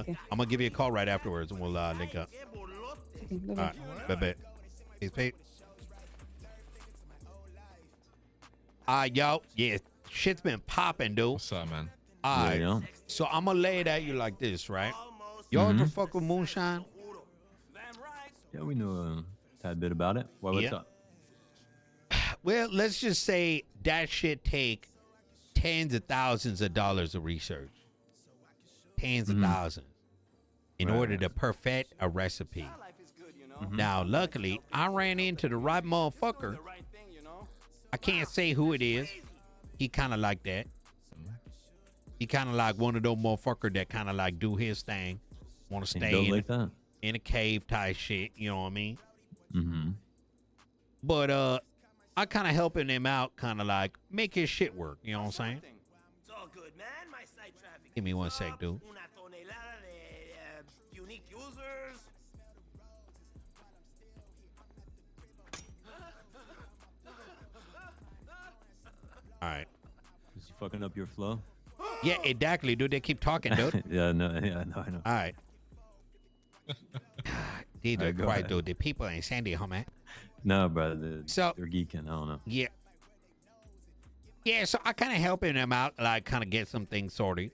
Okay. I'm gonna give you a call right afterwards, and we'll link up. Okay, All bye-bye. right, bet. Peace, Pete. Yo, yeah, shit's been popping, dude. What's up, man? All right, Yeah. so I'm gonna lay it at you like this, right? Y'all ever fuck with Moonshine? Yeah, we know a tad bit about it. What's Yeah. up? Well, let's just say that shit take tens of thousands of dollars of research. Tens of thousands. In order to perfect a recipe. Now, luckily, I ran into the right motherfucker. I can't say who it is. He kind of like that. He kind of like one of those motherfuckers that kind of like do his thing. Want to stay in, like that. in a cave type shit. You know what I mean? Mm-hmm. But I kind of helping him out, kind of like make his shit work. You know what I'm saying? It's all good, man. My site traffic. Give me one sec, dude. Una tonelada de unique users. All right. Is he fucking up your flow? Yeah, exactly, dude. They keep talking, dude. Yeah, no, I know. All right. Jesus Alright, go Christ, ahead. dude. The people in San Diego, man. No, bro. So- they're geeking. I don't know. Yeah. Yeah, so I kind of helping him out, like kind of get some things sorted.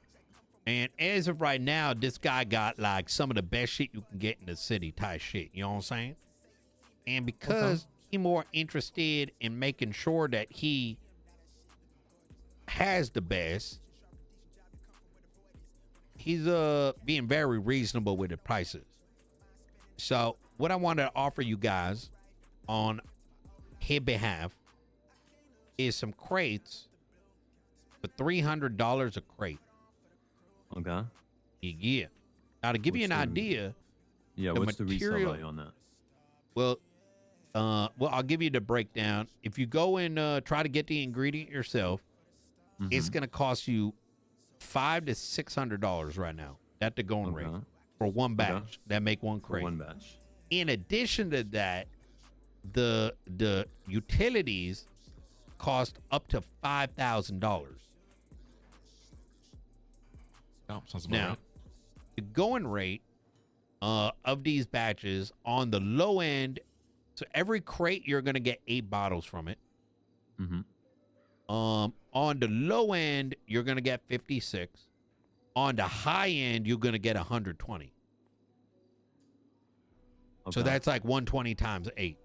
And as of right now, this guy got like some of the best shit you can get in the city type shit. You know what I'm saying? And because he more interested in making sure that he has the best, he's being very reasonable with the prices. So what I wanted to offer you guys on his behalf is some crates for $300 a crate. Okay. Yeah. Now to give you an What's the- idea, Yeah, The what's the resale material- value on that? well, I'll give you the breakdown. If you go and try to get the ingredient yourself, it's gonna cost you $500 to $600 right now. That's the going rate for one batch that make one For crate. one batch. In addition to that, the utilities cost up to $5,000. Oh, sounds about Now, right. the going rate of these batches on the low end, so every crate you're gonna get 8 bottles from it. Mm-hmm. On the low end, you're gonna get 56. On the high end, you're gonna get 120. So that's like 120 times 8.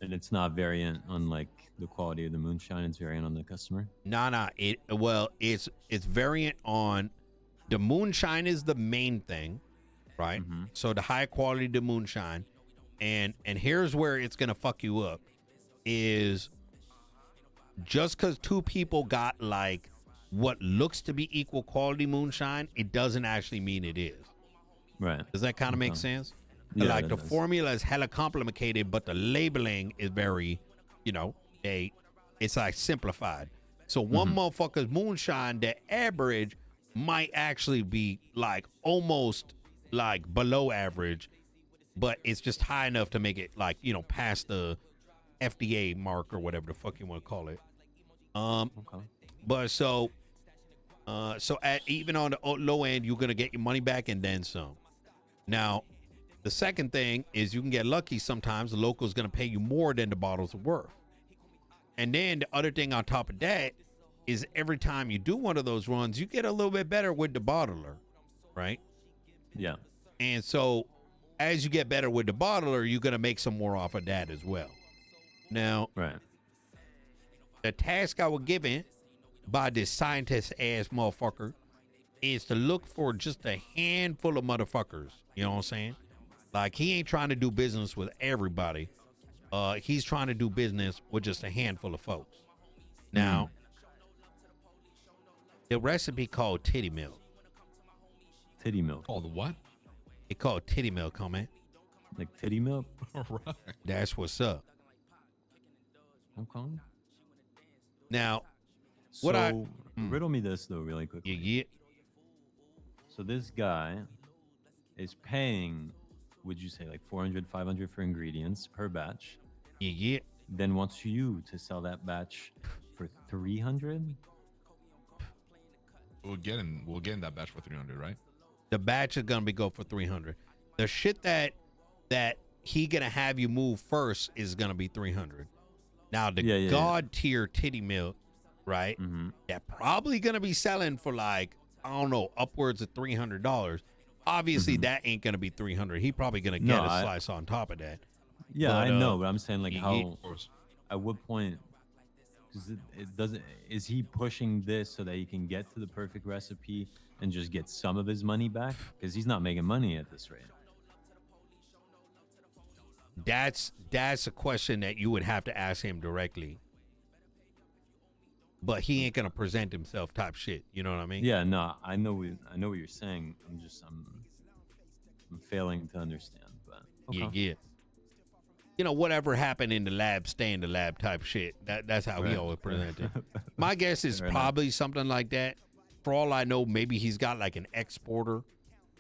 And it's not variant on like the quality of the moonshine. It's variant on the customer. Nah. It's variant on the moonshine is the main thing, right? So the high quality the moonshine, and here's where it's gonna fuck you up, is just because 2 people got like what looks to be equal quality moonshine, it doesn't actually mean it is. Right. Does that kind of make sense? Yeah, Like that the does. formula is hella complicated, but the labeling is very, it's like simplified. So one motherfucker's moonshine, the average might actually be like almost like below average, but it's just high enough to make it like, past the FDA mark or whatever the fuck you want to call it. Okay. But so at even on the low end, you're gonna get your money back and then some. Now, the second thing is you can get lucky. Sometimes the local is gonna pay you more than the bottles are worth. And then the other thing on top of that is every time you do one of those runs, you get a little bit better with the bottler, right? Yeah. And so as you get better with the bottler, you're gonna make some more off of that as well. Now, Right. the task I was given by this scientist ass motherfucker is to look for just a handful of motherfuckers. You know what I'm saying? Like, he ain't trying to do business with everybody. He's trying to do business with just a handful of folks. Now, the recipe called titty milk. Titty milk. Called what? It called titty milk, homie. Like titty milk? All right. That's what's up. Okay. Now, So, What I- riddle me this though, really quickly. you get So this guy is paying, would you say like 400, 500 for ingredients per batch? you get Then wants you to sell that batch for 300? We'll get in that batch for 300, right? the batch is gonna be go for 300. The shit that he gonna have you move first is gonna be 300. Now the god tier titty milk, right? Mm-hmm. That probably gonna be selling for like, I don't know, upwards of $300. Obviously, that ain't gonna be 300. He probably gonna get a slice on top of that. Yeah, But, I know, but I'm saying like he- at what point? Because it doesn't. Is he pushing this so that he can get to the perfect recipe and just get some of his money back? Because he's not making money at this rate. That's a question that you would have to ask him directly. But he ain't gonna present himself type shit. You know what I mean? Yeah, no, I know what you're saying. I'm failing to understand. But okay. Yeah. You know, whatever happened in the lab, stay in the lab type shit. That's how he always presented. My guess is probably something like that. For all I know, maybe he's got like an exporter.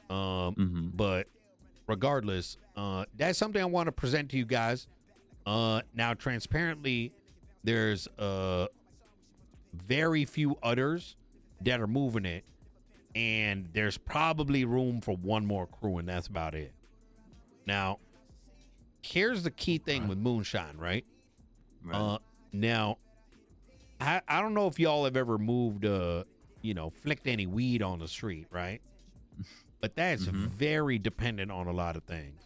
But regardless, that's something I want to present to you guys. Now, transparently, there's very few others that are moving it, and there's probably room for one more crew, and that's about it. Now, here's the key thing with Moonshine, right? Now, I don't know if y'all have ever moved, flicked any weed on the street, right? But that's very dependent on a lot of things.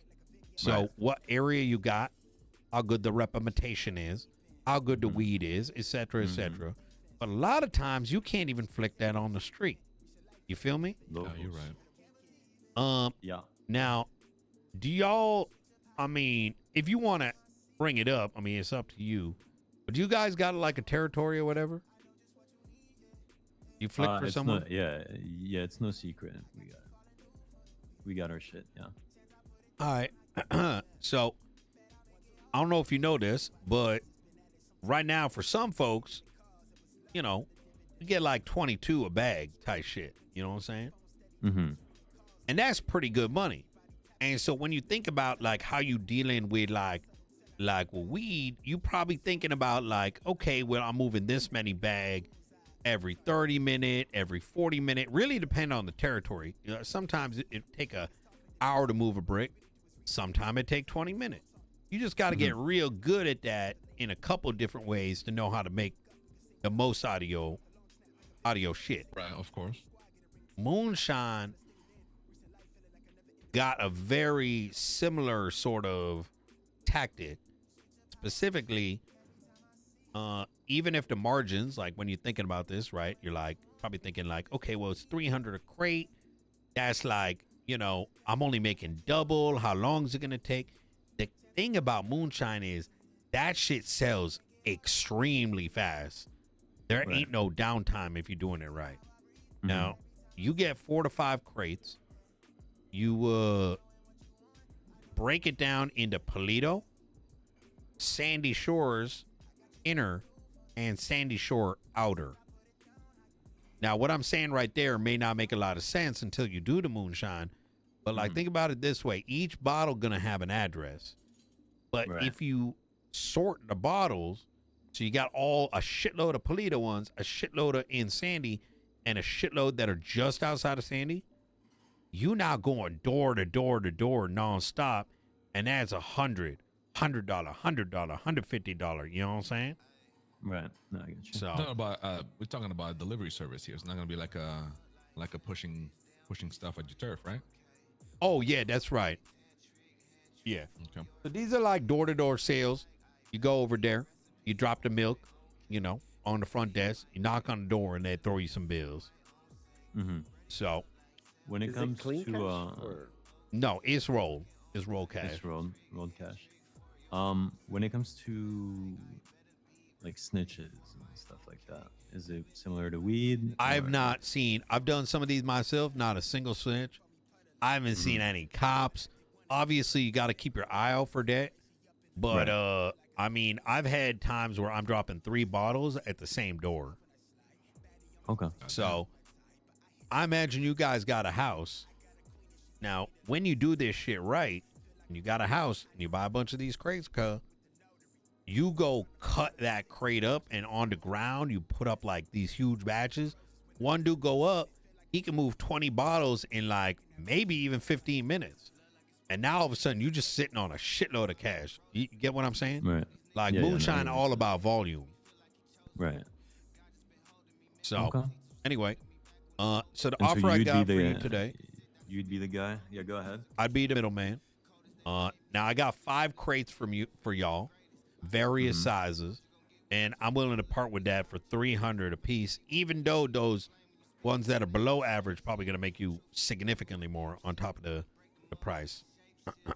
So what area you got, how good the representation is, how good the weed is, et cetera, et cetera. But a lot of times you can't even flick that on the street. You feel me? Oh, you're right. Yeah. Now, do y'all, I mean, if you want to bring it up, I mean, it's up to you. But do you guys got like a territory or whatever? You flick for someone? Yeah, it's no secret. We got our shit, yeah. All right. So, I don't know if you know this, but right now for some folks, you get like 22 a bag type shit. You know what I'm saying? Mm-hmm. And that's pretty good money. And so when you think about like how you dealing with like with weed, you probably thinking about like, okay, well, I'm moving this many bag every 30 minute, every 40 minute, really depend on the territory. Sometimes it take a hour to move a brick. Sometimes it take 20 minutes. You just got to get real good at that in a couple different ways to know how to make the most audio shit. Right, of course. Moonshine got a very similar sort of tactic. Specifically, even if the margins, like when you're thinking about this, right, you're like probably thinking like, okay, well, it's 300 a crate. That's like, I'm only making double. How long is it going to take? The thing about Moonshine is that shit sells extremely fast. There ain't no downtime if you're doing it right. Now, you get 4 to 5 crates. You break it down into Paleto, Sandy Shores inner, and Sandy Shore outer. Now, what I'm saying right there may not make a lot of sense until you do the Moonshine. But like, think about it this way. Each bottle going to have an address. But if you sort the bottles, so you got a shitload of Paleto ones, a shitload of in Sandy, and a shitload that are just outside of Sandy, you now going door to door to door nonstop, and that's $100, $150. You know what I'm saying? Right. No, I get you. So We're talking about a delivery service here. It's not gonna be like a pushing stuff at your turf, right? Oh yeah, that's right. Yeah. Okay. So these are like door to door sales. You go over there, you drop the milk, on the front desk. You knock on the door, and they throw you some bills. So when it comes to no, it's rolled. It's roll cash. It's rolled cash. When it comes to like snitches and stuff like that, is it similar to weed? I've not seen. I've done some of these myself. Not a single snitch. I haven't seen any cops. Obviously, you got to keep your eye out for that. But I mean, I've had times where I'm dropping 3 bottles at the same door. Okay. So I imagine you guys got a house. Now, when you do this shit right, and you got a house and you buy a bunch of these crates, you go cut that crate up, and on the ground you put up like these huge batches. One do go up, he can move 20 bottles in like maybe even 15 minutes. And now all of a sudden you just sitting on a shitload of cash. You get what I'm saying? Right. Like Yeah, yeah, no, Moonshine, that all makes about volume. Right. So Okay. anyway, so the And so offer I you'd be got for the you today, you'd be the guy. Yeah, go ahead. I'd be the middleman. Now I got 5 crates from you for y'all, various sizes, and I'm willing to part with that for 300 a piece. Even though those ones that are below average probably gonna make you significantly more on top of the price.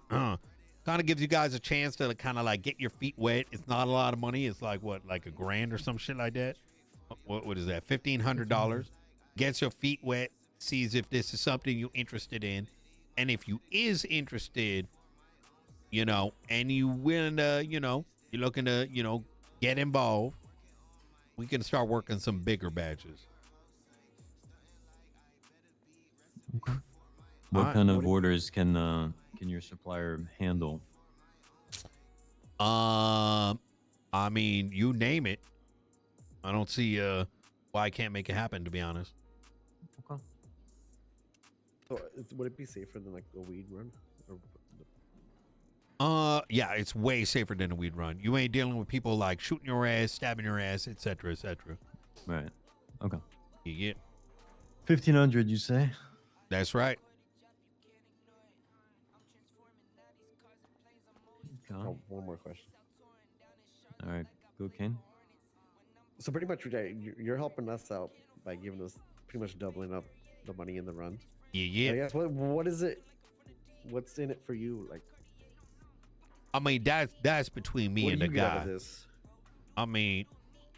Kind of gives you guys a chance to kind of like get your feet wet. It's not a lot of money. It's like what, like $1,000 or some shit like that. What is that? $1,500. Gets your feet wet. Sees if this is something you're interested in, and if you is interested, you know, and you willing to, you know, you're looking to, you know, get involved, we can start working some bigger batches. What Alright. kind of orders can your supplier handle? I mean, you name it. I don't see why I can't make it happen, to be honest. Okay. So would it be safer than like a weed run? Or, Yeah, it's way safer than a weed run. You ain't dealing with people like shooting your ass, stabbing your ass, etc., etc. Right. Okay. You get 1,500, you say? that's right. Okay. oh, one more question. All right. Go, Kane. So pretty much you're helping us out by giving us pretty much doubling up the money in the runs. Yeah. I guess what is it? What's in it for you? Like, I mean, that's between me what and do the you get out guy. of this? I mean,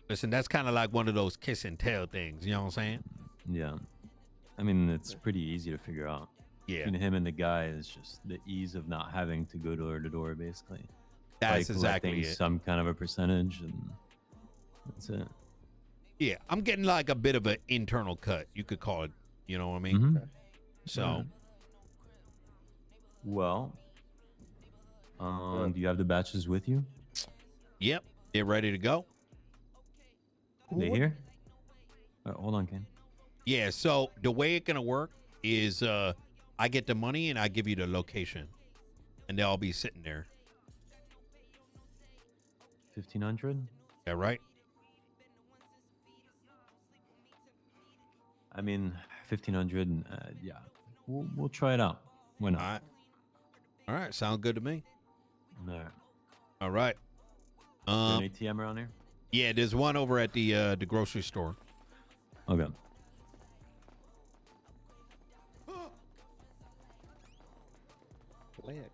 listen, that's kind of like one of those kiss and tell things. You know what I'm saying? Yeah. I mean, it's pretty easy to figure out. Yeah, Between him and the guy is just the ease of not having to go door to door, basically. that's By exactly collecting it. some kind of a percentage, and that's it. Yeah, I'm getting like a bit of an internal cut. You could call it. You know what I mean? Mhm. So, Alright. Well, Well- do you have the batches with you? yep, they're ready to go. They here? Hold on, Ken. Yeah. So the way it's gonna work is, I get the money and I give you the location, and they'll all be sitting there. 1,500. That right? I mean, 1,500. Yeah, we'll try it out. Why All not? right. All right. Sounds good to me. All right. All right. Is there an ATM around here? Yeah, there's one over at the grocery store. Okay. Flex.